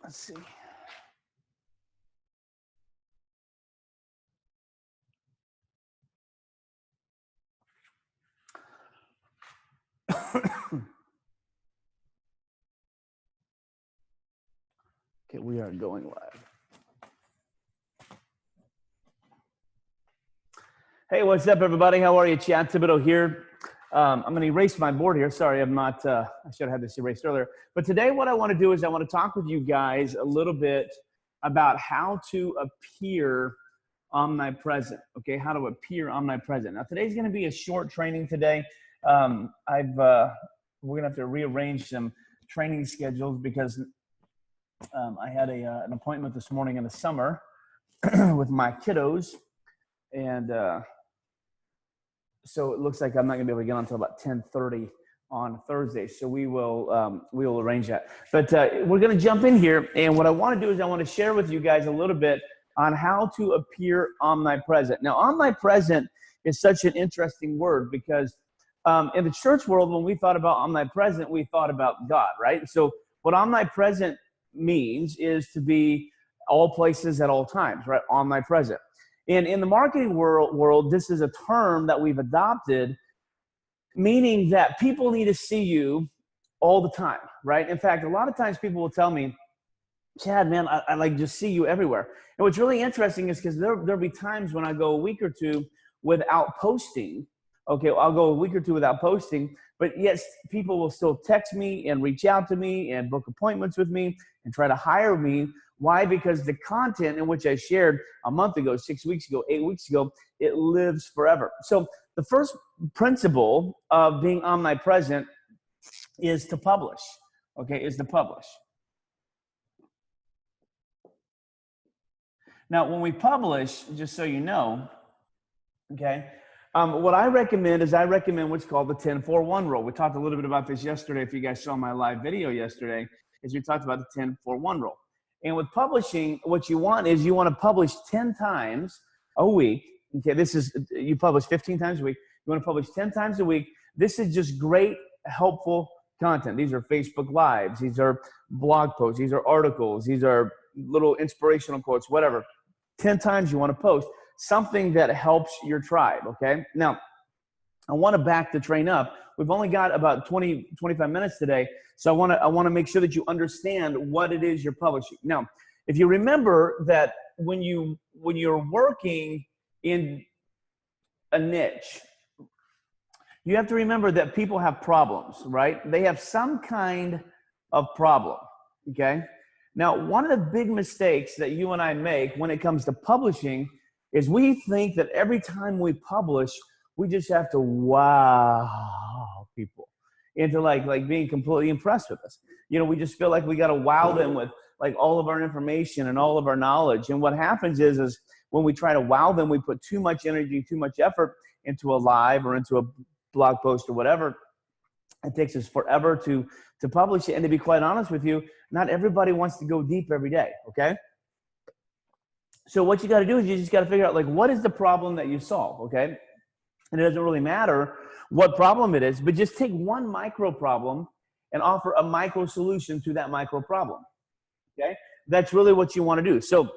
Let's see. Okay, we are going live. Hey, what's up, everybody? How are you? Chad Thibodeau here. I'm going to erase my board here. Sorry, I'm not, I should have had this erased earlier. But today what I want to do is I want to talk with you guys a little bit about how to appear omnipresent, okay? How to appear omnipresent. Now, today's going to be a short training today. We're going to have to rearrange some training schedules because I had an appointment this morning in the summer with my kiddos, and so it looks like I'm not going to be able to get on until about 10:30 on Thursday. So we will arrange that. But we're going to jump in here, and what I want to do is I want to share with you guys a little bit on how to appear omnipresent. Now, omnipresent is such an interesting word because in the church world, when we thought about omnipresent, we thought about God, right? So what omnipresent means is to be all places at all times, right? Omnipresent. And in the marketing world, this is a term that we've adopted, meaning that people need to see you all the time, right? In fact, a lot of times people will tell me, Chad, man, I like just see you everywhere. And what's really interesting is because there'll be times when I go a week or two without posting. Okay, I'll go a week or two without posting, but yes, people will still text me and reach out to me and book appointments with me and try to hire me. Why? Because the content in which I shared a month ago, 6 weeks ago, 8 weeks ago, it lives forever. So the first principle of being omnipresent is to publish, okay, is to publish. Now, when we publish, just so you know, okay, what I recommend is I recommend what's called the 10-4-1 rule. We talked a little bit about this yesterday. If you guys saw my live video yesterday, is we talked about the 10-4-1 rule. And with publishing, what you want is you want to publish 10 times a week. Okay, this is, you publish 15 times a week. You want to publish 10 times a week. This is just great, helpful content. These are Facebook Lives. These are blog posts. These are articles. These are little inspirational quotes, whatever. 10 times you want to post something that helps your tribe, okay? Now, I want to back the train up. We've only got about 25 minutes today, so I want to make sure that you understand what it is you're publishing. Now, if you remember that when you're working in a niche, you have to remember that people have problems, right? They have some kind of problem, okay? Now, one of the big mistakes that you and I make when it comes to publishing is we think that every time we publish, we just have to wow people into like being completely impressed with us. You know, we just feel like we got to wow them with like all of our information and all of our knowledge. And what happens is when we try to wow them, we put too much energy, too much effort into a live or into a blog post or whatever. It takes us forever to publish it. And to be quite honest with you, not everybody wants to go deep every day, okay? So what you got to do is you just got to figure out, like, what is the problem that you solve, okay? And it doesn't really matter what problem it is, but just take one micro problem and offer a micro solution to that micro problem, okay? That's really what you want to do. So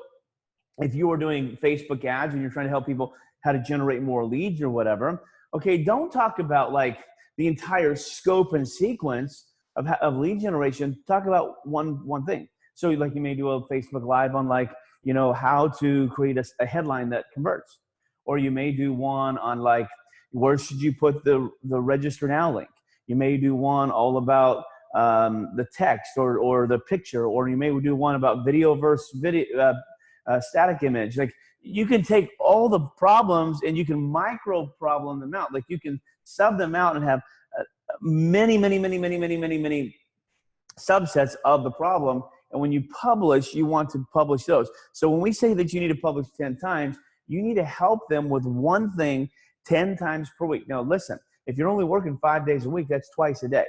if you are doing Facebook ads and you're trying to help people how to generate more leads or whatever, okay, don't talk about, like, the entire scope and sequence of lead generation. Talk about one thing. So, like, you may do a Facebook Live on, like, you know, how to create a headline that converts. Or you may do one on, like, where should you put the register now link. You may do one all about the text or the picture, or you may do one about video versus video, static image. Like, you can take all the problems and you can micro problem them out. Like, you can sub them out and have many subsets of the problem. And when you publish, you want to publish those. So when we say that you need to publish 10 times, you need to help them with one thing 10 times per week. Now, listen, if you're only working 5 days a week, that's twice a day.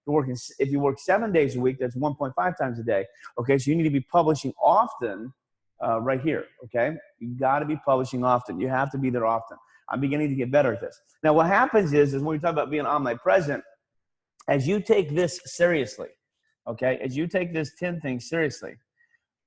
If you work 7 days a week, that's 1.5 times a day. Okay, so you need to be publishing often right here, okay? You got to be publishing often. You have to be there often. I'm beginning to get better at this. Now, what happens is when we talk about being omnipresent, as you take this seriously, okay, is you take this 10 things seriously.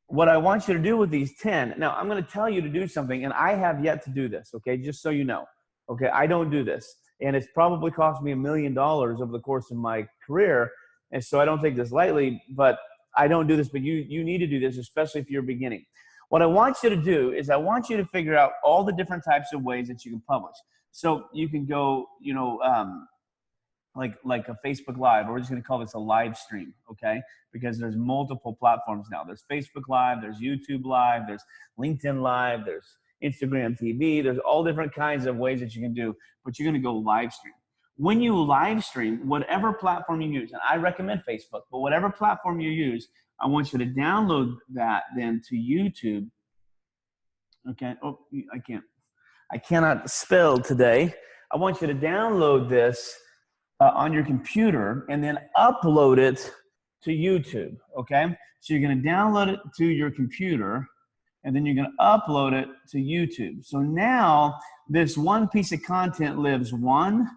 What I want you to do with these 10, now I'm going to tell you to do something, and I have yet to do this, okay, just so you know. Okay, I don't do this, and it's probably cost me $1 million over the course of my career, and so I don't take this lightly, but I don't do this, but you need to do this, especially if you're beginning. What I want you to do is I want you to figure out all the different types of ways that you can publish. So you can go, you know, like a Facebook Live, or we're just going to call this a live stream, okay? Because there's multiple platforms now. There's Facebook Live, there's YouTube Live, there's LinkedIn Live, there's Instagram TV. There's all different kinds of ways that you can do, but you're going to go live stream. When you live stream, whatever platform you use, and I recommend Facebook, but whatever platform you use, I want you to download that then to YouTube. Okay. Oh, I cannot spell today. I want you to download this on your computer and then upload it to YouTube, okay? So you're gonna download it to your computer and then you're gonna upload it to YouTube. So now this one piece of content lives 1,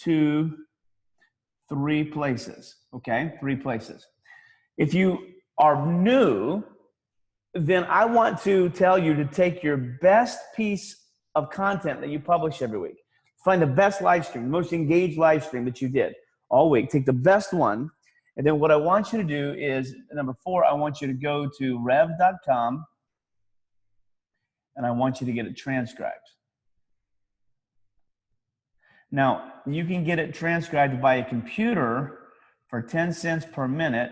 2, 3 places, okay? 3 places. If you are new, then I want to tell you to take your best piece of content that you publish every week. Find the best live stream, the most engaged live stream that you did all week. Take the best one. And then what I want you to do is, number 4, I want you to go to rev.com and I want you to get it transcribed. Now, you can get it transcribed by a computer for 10 cents per minute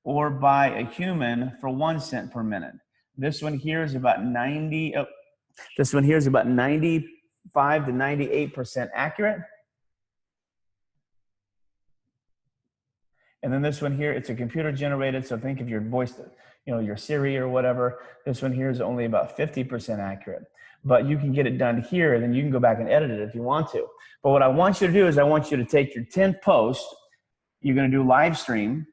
or by a human for 1 cent per minute. This one here is about 95 to 98% accurate. And then this one here, it's a computer generated. So think of your voice, you know, your Siri or whatever. This one here is only about 50% accurate, but you can get it done here and then you can go back and edit it if you want to. But what I want you to do is I want you to take your 10 posts, you're going to do live stream,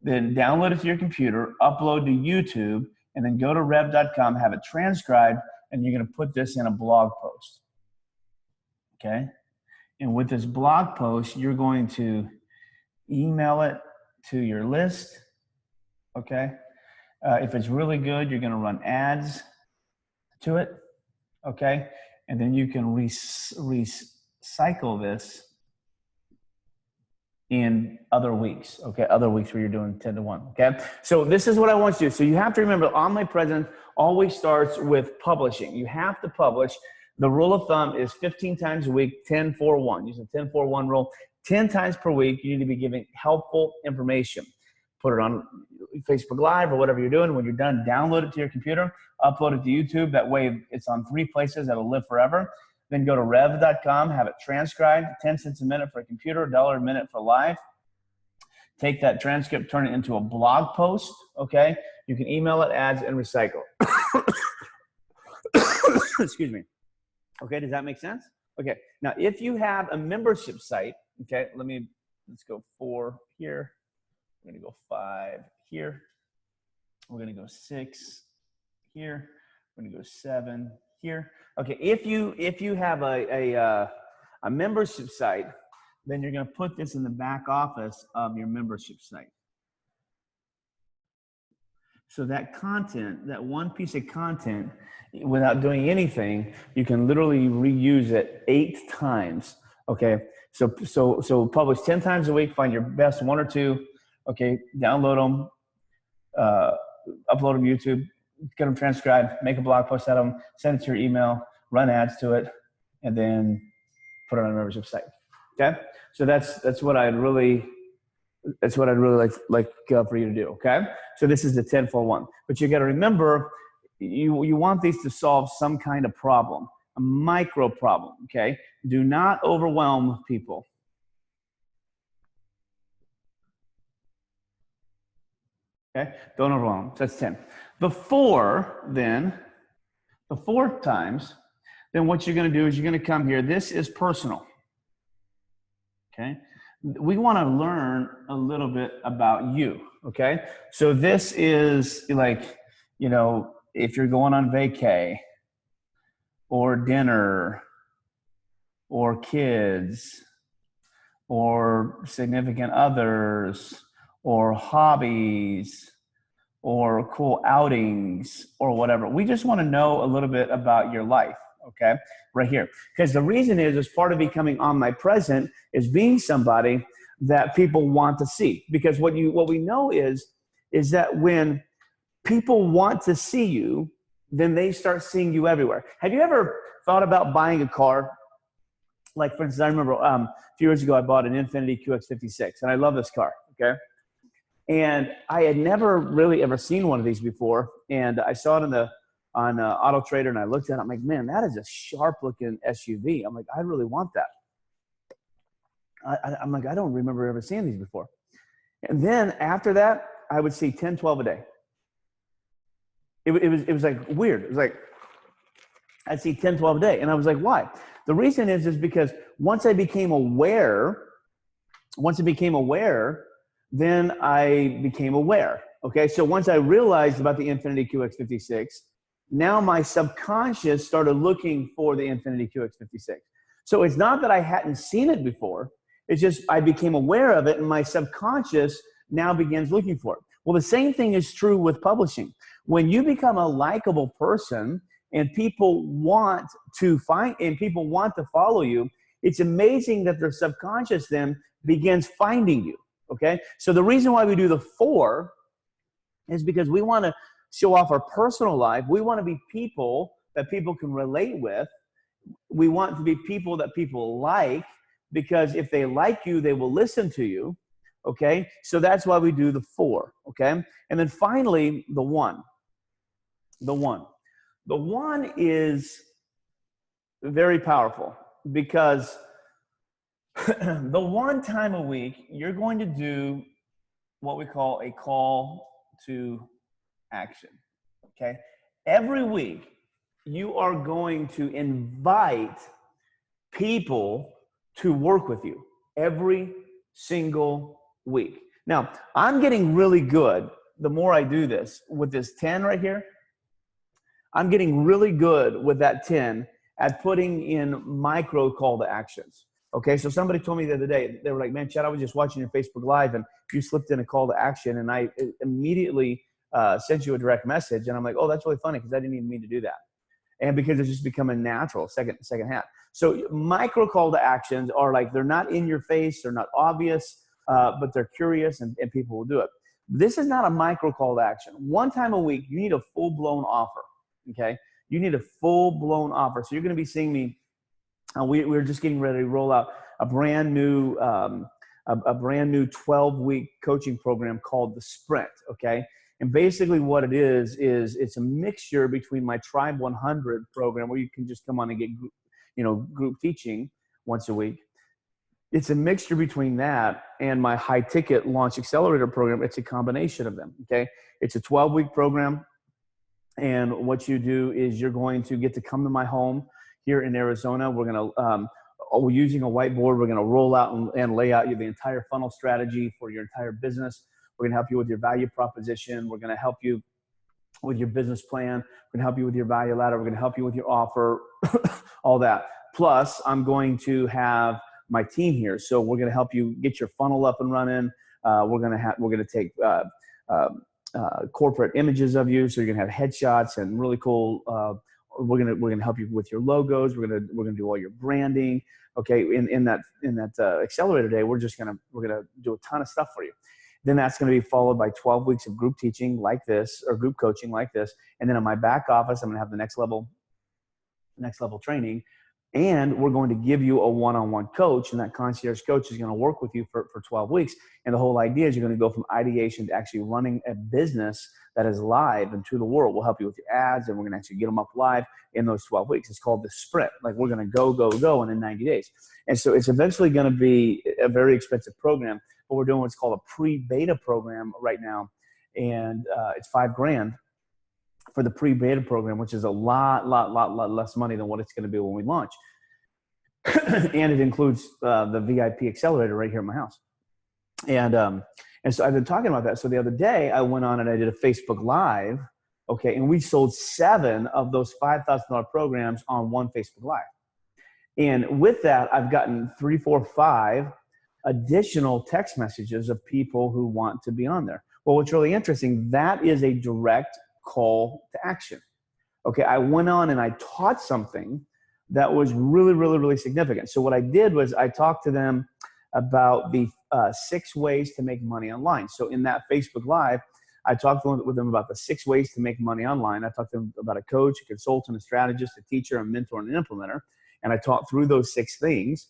then download it to your computer, upload to YouTube, and then go to rev.com, have it transcribed, and you're going to put this in a blog post. Okay? And with this blog post, you're going to email it to your list. Okay? If it's really good, you're going to run ads to it. Okay? And then you can recycle this in other weeks, okay? Other weeks where you're doing 10 to 1, okay? So this is what I want you to do. So you have to remember Omnipresent always starts with publishing. You have to publish. The rule of thumb is 15 times a week, 10-4-1. Use the 10-4-1 rule. 10 times per week, you need to be giving helpful information. Put it on Facebook Live or whatever you're doing. When you're done, download it to your computer, upload it to YouTube. That way it's on 3 places that'll live forever. Then go to rev.com, have it transcribed, 10 cents a minute for a computer, $1 a minute for live. Take that transcript, turn it into a blog post, okay? You can email it, ads, and recycle. Excuse me. Okay, does that make sense? Okay, now if you have a membership site, okay, let's go 4 here. We're gonna go 5 here. We're gonna go 6 here. We're gonna go 7 here. Okay, if you have a membership site, then you're going to put this in the back office of your membership site. So that content, that one piece of content, without doing anything, you can literally reuse it 8 times. Okay, so publish 10 times a week. Find your best 1 or 2. Okay, download them, upload them to YouTube. Get them transcribed, make a blog post out of them, send it to your email, run ads to it, and then put it on a membership site. Okay, so that's what I'd really like for you to do. Okay, so this is the 10-4-1. But you got to remember, you want these to solve some kind of problem, a micro problem. Okay, do not overwhelm people. Okay, don't overwhelm. So that's 10. The 4 times, then what you're going to do is you're going to come here. This is personal. Okay, we want to learn a little bit about you. Okay, so this is like, you know, if you're going on vacay or dinner or kids or significant others or hobbies or cool outings or whatever. We just want to know a little bit about your life, okay, right here. Because the reason is part of becoming omnipresent is being somebody that people want to see. Because what we know is that when people want to see you, then they start seeing you everywhere. Have you ever thought about buying a car? Like, for instance, I remember a few years ago, I bought an Infiniti QX56, and I love this car, okay? And I had never really ever seen one of these before, and I saw it on Auto Trader, and I looked at it. I'm like, man, that is a sharp-looking SUV. I'm like, I really want that. I'm like, I don't remember ever seeing these before. And then after that, I would see 10, 12 a day. It was like weird. It was like I'd see 10, 12 a day. And I was like, why? The reason is because once I became aware, then I became aware. Okay, so once I realized about the Infiniti QX56, now my subconscious started looking for the Infiniti QX56. So it's not that I hadn't seen it before. It's just I became aware of it, and my subconscious now begins looking for it. Well, the same thing is true with publishing. When you become a likable person and people want to follow you, it's amazing that their subconscious then begins finding you, okay? So the reason why we do the 4 is because we want to show off our personal life. We want to be people that people can relate with. We want to be people that people like, because if they like you, they will listen to you, okay? So that's why we do the 4, okay? And then finally, the 1. The 1 is very powerful, because the 1 time a week, you're going to do what we call a call to action, okay? Every week, you are going to invite people to work with you every single week. Now, I'm getting really good the more I do this. With this 10 right here, I'm getting really good with that 10 at putting in micro call to actions. Okay, so somebody told me the other day, they were like, man, Chad, I was just watching your Facebook Live and you slipped in a call to action, and I immediately sent you a direct message. And I'm like, oh, that's really funny, because I didn't even mean to do that. And because it's just becoming natural, second hand. So micro call to actions are like, they're not in your face, they're not obvious, but they're curious, and people will do it. This is not a micro call to action. 1 time a week, you need a full-blown offer, okay? You need a full-blown offer. So you're going to be seeing me. We're just getting ready to roll out a brand new 12-week coaching program called the Sprint, okay? And basically what it is it's a mixture between my Tribe 100 program, where you can just come on and get group teaching once a week. It's a mixture between that and my high ticket launch accelerator program. It's a combination of them, okay? It's a 12-week program. And what you do is you're going to get to come to my home here in Arizona. We're using a whiteboard. We're going to roll out and lay out the entire funnel strategy for your entire business. We're going to help you with your value proposition. We're going to help you with your business plan. We're going to help you with your value ladder. We're going to help you with your offer, all that. Plus, I'm going to have my team here. So we're going to help you get your funnel up and running. We're going to take corporate images of you. So you're going to have headshots and really cool. We're going to help you with your logos. We're going to do all your branding. Okay. In that accelerator day, we're going to do a ton of stuff for you. Then that's going to be followed by 12 weeks of group teaching like this, or group coaching like this. And then in my back office, I'm going to have the next level training. And we're going to give you a one-on-one coach, and that concierge coach is going to work with you for 12 weeks. And the whole idea is you're going to go from ideation to actually running a business that is live and to the world. We'll help you with your ads, and we're going to actually get them up live in those 12 weeks. It's called the Sprint. Like, we're going to go, and in 90 days. And so it's eventually going to be a very expensive program, but we're doing what's called a pre-beta program right now. And it's $5,000 for the pre-beta program, which is a lot less money than what it's going to be when we launch. And it includes the VIP accelerator right here at my house. And so I've been talking about that. So the other day I went on and I did a Facebook Live, okay, and we sold 7 of those $5,000 programs on one Facebook Live. And with that, I've gotten 3, 4, 5 additional text messages of people who want to be on there. Well, what's really interesting, that is a direct call to action. Okay, I went on and I taught something that was really, really, really significant. So what I did was I talked to them about the 6 ways to make money online. So in that Facebook Live, I talked with them about the 6 ways to make money online. I talked to them about a coach, a consultant, a strategist, a teacher, a mentor, and an implementer. And I talked through those 6 things.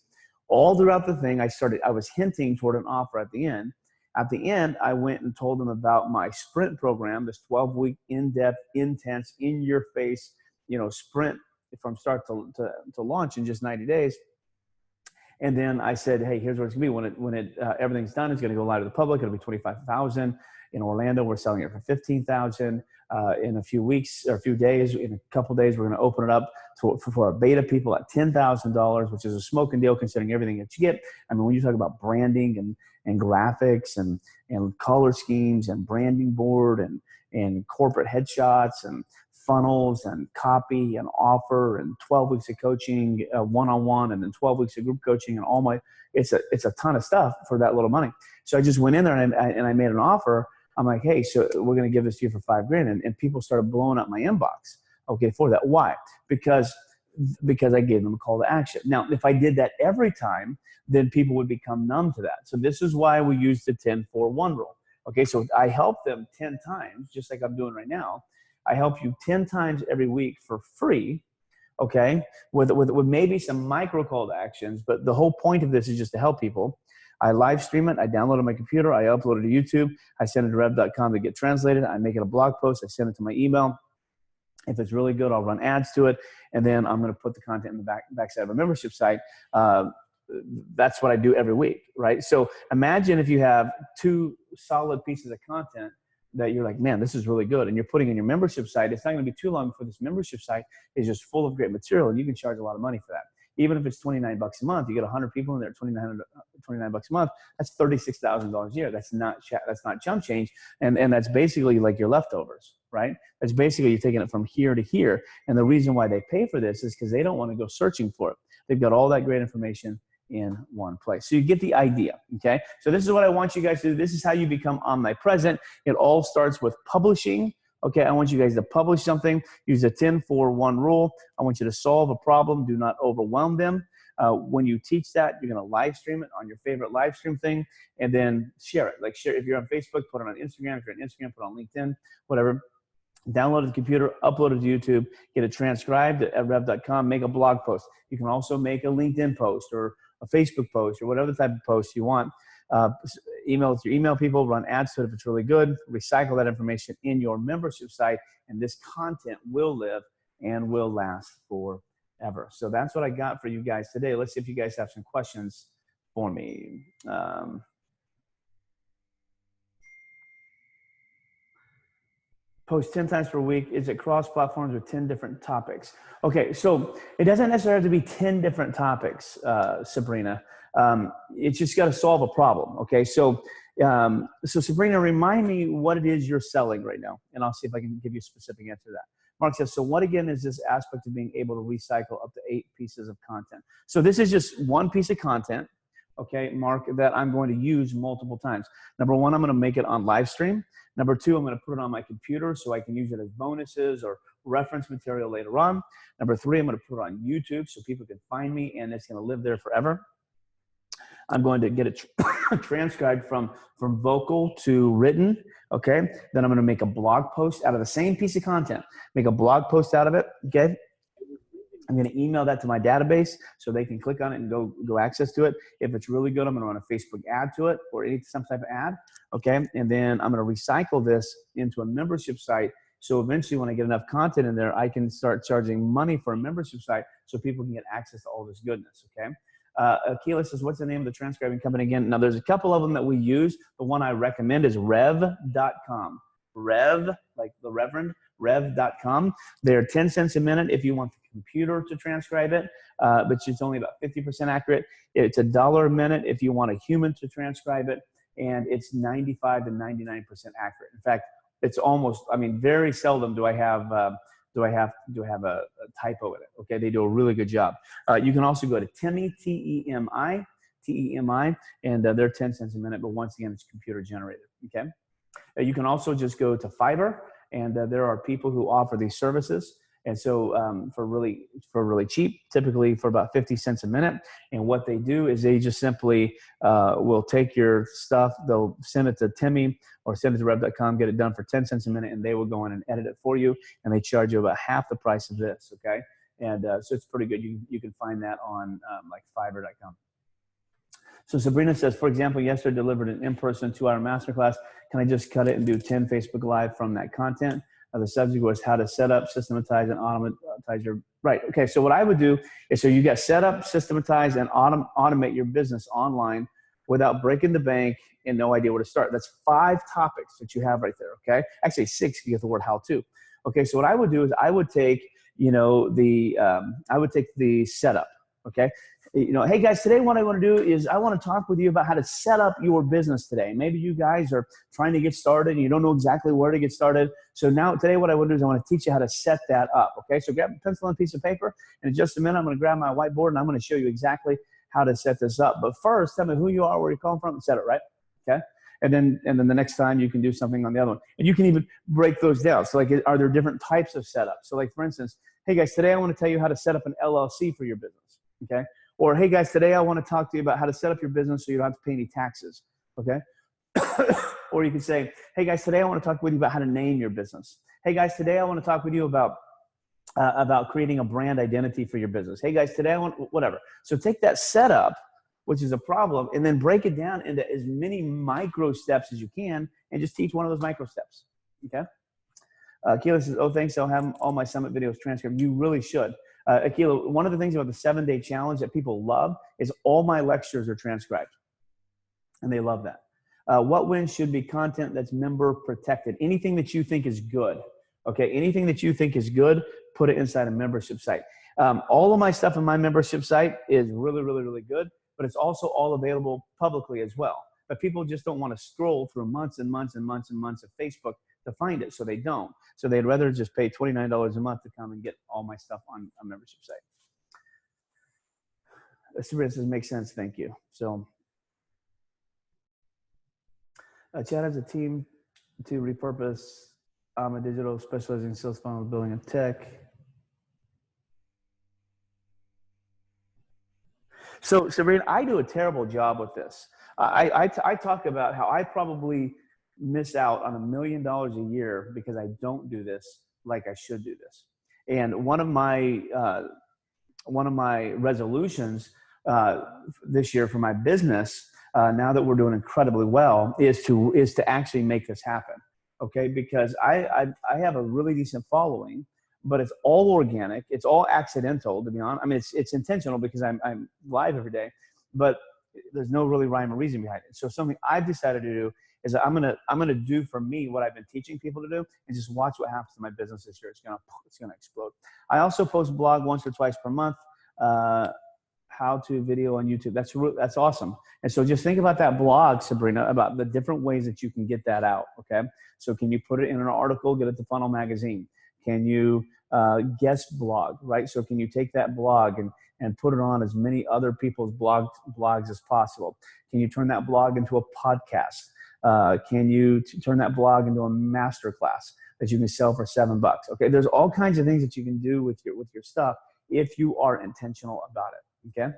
All throughout the thing, I was hinting toward an offer at the end. At the end, I went and told them about my sprint program, this 12-week in-depth, intense, in-your-face, sprint from start to launch in just 90 days. And then I said, hey, here's what it's gonna be. When everything's done, it's gonna go live to the public. It'll be $25,000. In Orlando, we're selling it for $15,000. In a few weeks or a few days, in a couple days, we're gonna open it up for our beta people at $10,000, which is a smoking deal considering everything that you get. I mean, when you talk about branding and graphics and color schemes and branding board and corporate headshots and funnels and copy and offer and 12 weeks of coaching one-on-one and then 12 weeks of group coaching and it's a ton of stuff for that little money. So I just went in there and I made an offer. I'm like, hey, so we're going to give this to you for $5,000. And people started blowing up my inbox. Okay, for that. Why? Because I gave them a call to action. Now, if I did that every time, then people would become numb to that. So this is why we use the 10-4-1 rule. Okay, so I help them 10 times, just like I'm doing right now. I help you 10 times every week for free, okay, with maybe some micro call to actions, but the whole point of this is just to help people. I live stream it, I download it on my computer, I upload it to YouTube, I send it to rev.com to get translated, I make it a blog post, I send it to my email. If it's really good, I'll run ads to it, and then I'm gonna put the content in the backside of a membership site. That's what I do every week, right? So imagine if you have 2 solid pieces of content that you're like, man, this is really good, and you're putting in your membership site. It's not going to be too long before this membership site is just full of great material, and you can charge a lot of money for that. Even if it's $29 a month, you get 100 people in there, $29 a month. That's $36,000 a year. That's not chump change, and that's basically like your leftovers, right? That's basically you're taking it from here to here. And the reason why they pay for this is because they don't want to go searching for it. They've got all that great information in one place. So you get the idea, okay? So this is what I want you guys to do. This is how you become omnipresent. It all starts with publishing, okay? I want you guys to publish something. Use the 10-4-1 rule. I want you to solve a problem. Do not overwhelm them. When you teach that, you're gonna live stream it on your favorite live stream thing and then share it. Like share, if you're on Facebook, put it on Instagram. If you're on Instagram, put it on LinkedIn, whatever. Download it to the computer, upload it to YouTube, get it transcribed at rev.com, make a blog post. You can also make a LinkedIn post or a Facebook post or whatever type of post you want. Email it to your email people, run ads to it if it's really good, recycle that information in your membership site, and this content will live and will last forever. So that's what I got for you guys today. Let's see if you guys have some questions for me. Post 10 times per week. Is it cross platforms with 10 different topics? Okay, so it doesn't necessarily have to be 10 different topics, Sabrina. It's just got to solve a problem. Okay, so Sabrina, remind me what it is you're selling right now, and I'll see if I can give you a specific answer to that. Mark says, so what again is this aspect of being able to recycle up to 8 pieces of content? So this is just one piece of content, okay, Mark, that I'm going to use multiple times. Number 1, I'm going to make it on live stream. Number 2, I'm going to put it on my computer so I can use it as bonuses or reference material later on. Number 3, I'm going to put it on YouTube so people can find me and it's going to live there forever. I'm going to get it transcribed from vocal to written, okay? Then I'm going to make a blog post out of the same piece of content. Make a blog post out of it, okay? I'm going to email that to my database so they can click on it and go access to it. If it's really good, I'm going to run a Facebook ad to it or some type of ad, okay? And then I'm going to recycle this into a membership site. So eventually when I get enough content in there, I can start charging money for a membership site so people can get access to all this goodness, okay? Keila says, what's the name of the transcribing company again? Now, there's a couple of them that we use. The one I recommend is rev.com. Rev, like the Reverend, rev.com. They're 10 cents a minute if you want the computer to transcribe it, but it's only about 50% accurate. It's $1 a minute if you want a human to transcribe it, and it's 95 to 99% accurate. In fact, it's almost, I mean, very seldom do I have a typo in it. Okay, they do a really good job. You can also go to Temi, T-E-M-I, TEMI, and they're 10 cents a minute, but once again, it's computer generated, okay? You can also just go to Fiverr, and there are people who offer these services. And so for really cheap, typically for about 50 cents a minute. And what they do is they just simply will take your stuff, they'll send it to Timmy or send it to rev.com, get it done for 10 cents a minute, and they will go in and edit it for you. And they charge you about half the price of this, okay? And so it's pretty good. You can find that on like Fiverr.com. So Sabrina says, for example, yesterday delivered an in-person 2-hour masterclass. Can I just cut it and do 10 Facebook Live from that content? The subject was how to set up, systematize, and automatize your, right. Okay, so what I would do is, so you got set up, systematize, and automate your business online without breaking the bank and no idea where to start. That's 5 topics that you have right there, okay? Actually 6 if you get the word how to. Okay, so what I would do is I would take, I would take the setup, okay? Hey guys, today what I want to do is I want to talk with you about how to set up your business today. Maybe you guys are trying to get started and you don't know exactly where to get started. So now today what I want to do is I want to teach you how to set that up. Okay, so grab a pencil and a piece of paper, and in just a minute I'm going to grab my whiteboard and I'm going to show you exactly how to set this up. But first, tell me who you are, where you're calling from, and set it, right? Okay. And then the next time you can do something on the other one. And you can even break those down. So like, are there different types of setups? So like for instance, hey guys, today I want to tell you how to set up an LLC for your business. Okay. Or, hey guys, today I want to talk to you about how to set up your business so you don't have to pay any taxes, okay? Or you can say, hey guys, today I want to talk with you about how to name your business. Hey guys, today I want to talk with you about creating a brand identity for your business. Hey guys, today I want, whatever. So take that setup, which is a problem, and then break it down into as many micro steps as you can and just teach one of those micro steps, okay? Keila says, oh, thanks, I'll have all my summit videos transcribed. You really should. Akila, one of the things about the 7-day challenge that people love is all my lectures are transcribed, and they love that. What wins should be content that's member protected. Anything that you think is good, okay? Anything that you think is good, put it inside a membership site. All of my stuff in my membership site is really, really, really good, but it's also all available publicly as well. But people just don't want to scroll through months and months and months and months of Facebook to find it, so they don't. So they'd rather just pay $29 a month to come and get all my stuff on a membership site. Sabrina says, makes sense, thank you. So Chad has a team to repurpose a digital specializing in sales funnel building and tech. So Sabrina, I do a terrible job with this. I talk about how I probably miss out on $1 million a year because I don't do this like I should do this. And one of my resolutions this year for my business, now that we're doing incredibly well, is to actually make this happen. Okay, because I have a really decent following, but it's all organic. It's all accidental, to be honest. I mean, it's intentional because I'm live every day, but there's no really rhyme or reason behind it. So something I've decided to do is that I'm gonna do for me what I've been teaching people to do, and just watch what happens to my business this year. It's gonna explode. I also post blog once or twice per month. How to video on YouTube. That's awesome. And so just think about that blog, Sabrina, about the different ways that you can get that out. Okay. So can you put it in an article, get it to Funnel Magazine? Can you guest blog, right? So can you take that blog and put it on as many other people's blogs as possible? Can you turn that blog into a podcast? Can you turn that blog into a masterclass that you can sell for $7? Okay, there's all kinds of things that you can do with your stuff if you are intentional about it. Okay.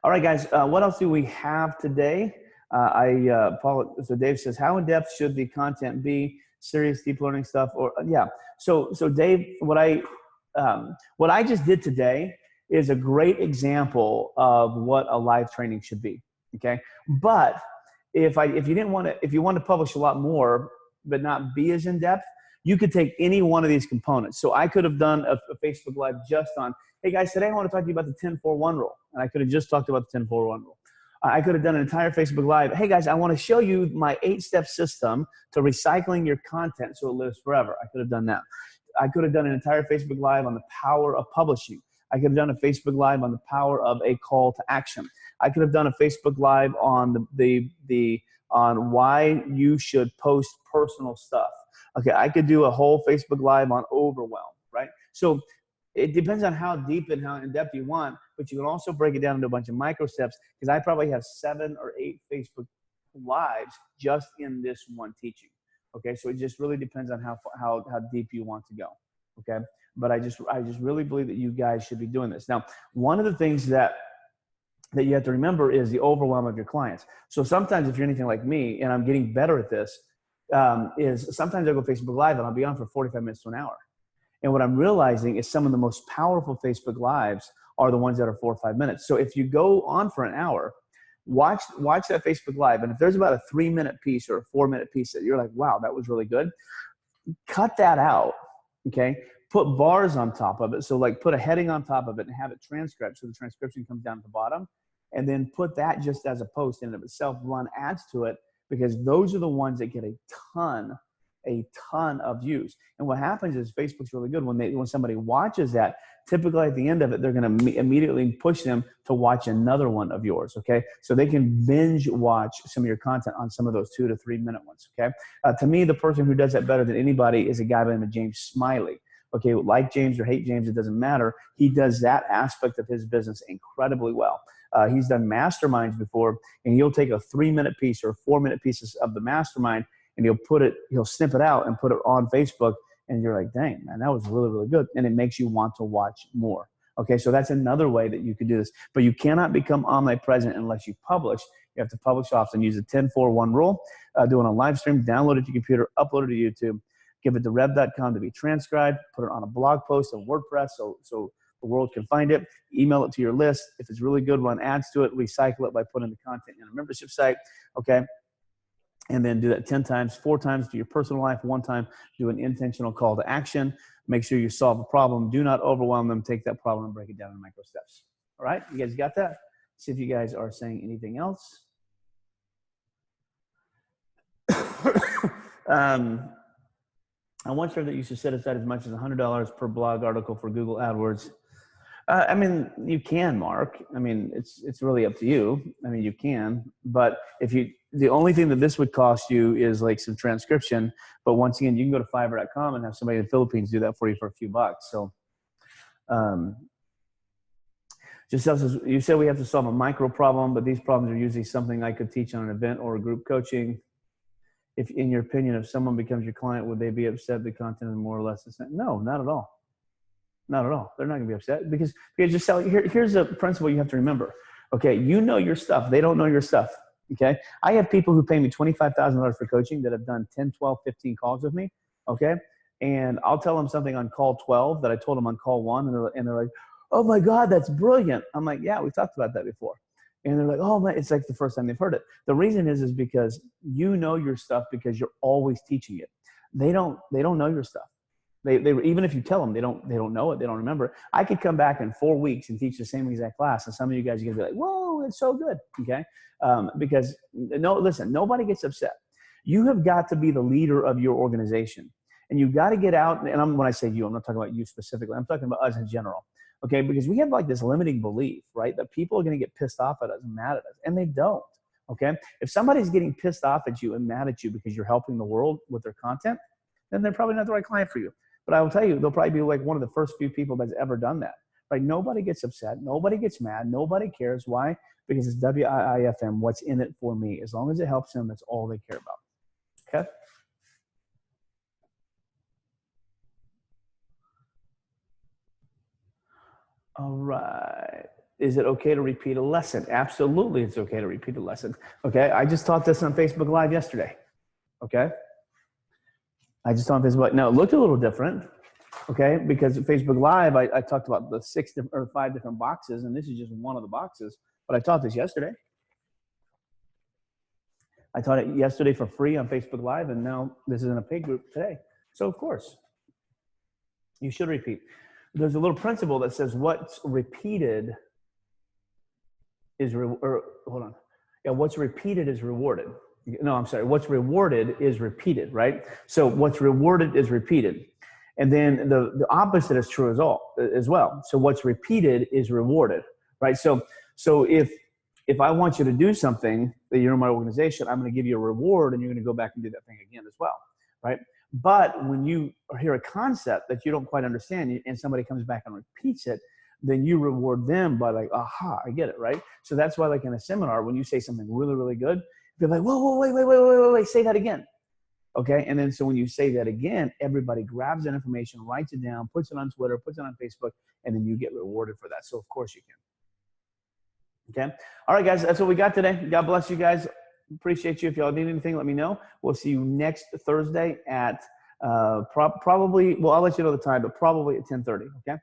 All right, guys. What else do we have today? So Dave says, how in depth should the content be? Serious deep learning stuff, or yeah. So Dave, what I just did today is a great example of what a live training should be. Okay, but if you want to publish a lot more but not be as in depth, you could take any one of these components. So I could have done a Facebook Live just on, hey guys, today I want to talk to you about the 10-4-1 rule, and I could have just talked about the 10-4-1 rule. I could have done an entire Facebook Live. Hey guys, I want to show you my 8-step system to recycling your content so it lives forever. I could have done that. I could have done an entire Facebook Live on the power of publishing. I could have done a Facebook Live on the power of a call to action. I could have done a Facebook Live on on why you should post personal stuff. Okay, I could do a whole Facebook Live on overwhelm, right? So it depends on how deep and how in depth you want, but you can also break it down into a bunch of micro steps, because I probably have 7 or 8 Facebook lives just in this one teaching. Okay, so it just really depends on how deep you want to go. Okay, but I just really believe that you guys should be doing this. Now, one of the things that you have to remember is the overwhelm of your clients. So sometimes if you're anything like me, and I'm getting better at this, is sometimes I'll go Facebook Live and I'll be on for 45 minutes to an hour. And what I'm realizing is some of the most powerful Facebook Lives are the ones that are 4 or 5 minutes. So if you go on for an hour, watch that Facebook Live. And if there's about a 3-minute piece or a 4-minute piece that you're like, wow, that was really good, cut that out, okay? Put bars on top of it. So like put a heading on top of it and have it transcribed so the transcription comes down at the bottom. And then put that just as a post in and of itself, run ads to it, because those are the ones that get a ton of views. And what happens is Facebook's really good when somebody watches that, typically at the end of it, they're going to immediately push them to watch another one of yours. Okay. So they can binge watch some of your content on some of those 2 to 3 minute ones. Okay. To me, the person who does that better than anybody is a guy by the name of James Smiley. Okay. Like James or hate James, it doesn't matter. He does that aspect of his business incredibly well. He's done masterminds before, and he'll take a 3-minute piece or 4-minute pieces of the mastermind, and he'll snip it out and put it on Facebook. And you're like, dang, man, that was really, really good. And it makes you want to watch more. Okay. So that's another way that you could do this, but you cannot become omnipresent unless you publish. You have to publish often. Use the 10-4-1 rule, do it on live stream, download it to your computer, upload it to YouTube, give it to rev.com to be transcribed, put it on a blog post on WordPress. So the world can find it, email it to your list. If it's really good, run ads to it, recycle it by putting the content in a membership site, okay? And then do that 10 times, 4 times to your personal life, 1 time, do an intentional call to action. Make sure you solve a problem. Do not overwhelm them. Take that problem and break it down in micro steps. All right, you guys got that? See if you guys are saying anything else. I once heard that you should set aside as much as $100 per blog article for Google AdWords. I mean, you can, Mark. I mean, it's really up to you. I mean, you can, but the only thing that this would cost you is like some transcription. But once again, you can go to Fiverr.com and have somebody in the Philippines do that for you for a few bucks. So, you said we have to solve a micro problem, but these problems are usually something I could teach on an event or a group coaching. If, in your opinion, if someone becomes your client, would they be upset the content is more or less the same? No, not at all. Not at all. They're not going to be upset because just selling. Here's a principle you have to remember. Okay, you know your stuff. They don't know your stuff. Okay, I have people who pay me $25,000 for coaching that have done 10, 12, 15 calls with me. Okay, and I'll tell them something on call 12 that I told them on call 1, and they're like, "Oh my God, that's brilliant." I'm like, "Yeah, we talked about that before." And they're like, "Oh man," it's like the first time they've heard it. The reason is because you know your stuff because you're always teaching it. They don't know your stuff. They even if you tell them, they don't know it, they don't remember it. I could come back in 4 weeks and teach the same exact class, and some of you guys are gonna be like, "Whoa, it's so good." Okay, because listen, nobody gets upset. You have got to be the leader of your organization, and you got to get out. And when I say you, I'm not talking about you specifically. I'm talking about us in general. Okay, because we have like this limiting belief, right, that people are gonna get pissed off at us and mad at us, and they don't. Okay, if somebody's getting pissed off at you and mad at you because you're helping the world with their content, then they're probably not the right client for you. But I will tell you, they'll probably be like one of the first few people that's ever done that. Right? Nobody gets upset. Nobody gets mad. Nobody cares. Why? Because it's WIIFM. What's in it for me? As long as it helps them, that's all they care about. Okay? All right. Is it okay to repeat a lesson? Absolutely, it's okay to repeat a lesson. Okay? I just taught this on Facebook Live yesterday. Okay? I just taught on Facebook. Now, it looked a little different. Okay, because at Facebook Live, I talked about the 5 different boxes, and this is just one of the boxes. But I taught this yesterday. I taught it yesterday for free on Facebook Live, and now this is in a paid group today. So of course, you should repeat. There's a little principle that says what's repeated is what's repeated is rewarded. No, I'm sorry. What's rewarded is repeated, right? So what's rewarded is repeated. And then the opposite is true as well. So what's repeated is rewarded, right? So if I want you to do something that you're in my organization, I'm going to give you a reward, and you're going to go back and do that thing again as well, right? But when you hear a concept that you don't quite understand and somebody comes back and repeats it, then you reward them by like, aha, I get it, right? So that's why, like in a seminar, when you say something really, really good, they're like, whoa, wait, say that again. Okay, and then so when you say that again, everybody grabs that information, writes it down, puts it on Twitter, puts it on Facebook, and then you get rewarded for that. So of course you can. Okay, all right, guys, that's what we got today. God bless you guys. Appreciate you. If y'all need anything, let me know. We'll see you next Thursday at probably. Well, I'll let you know the time, but probably at 10:30. Okay.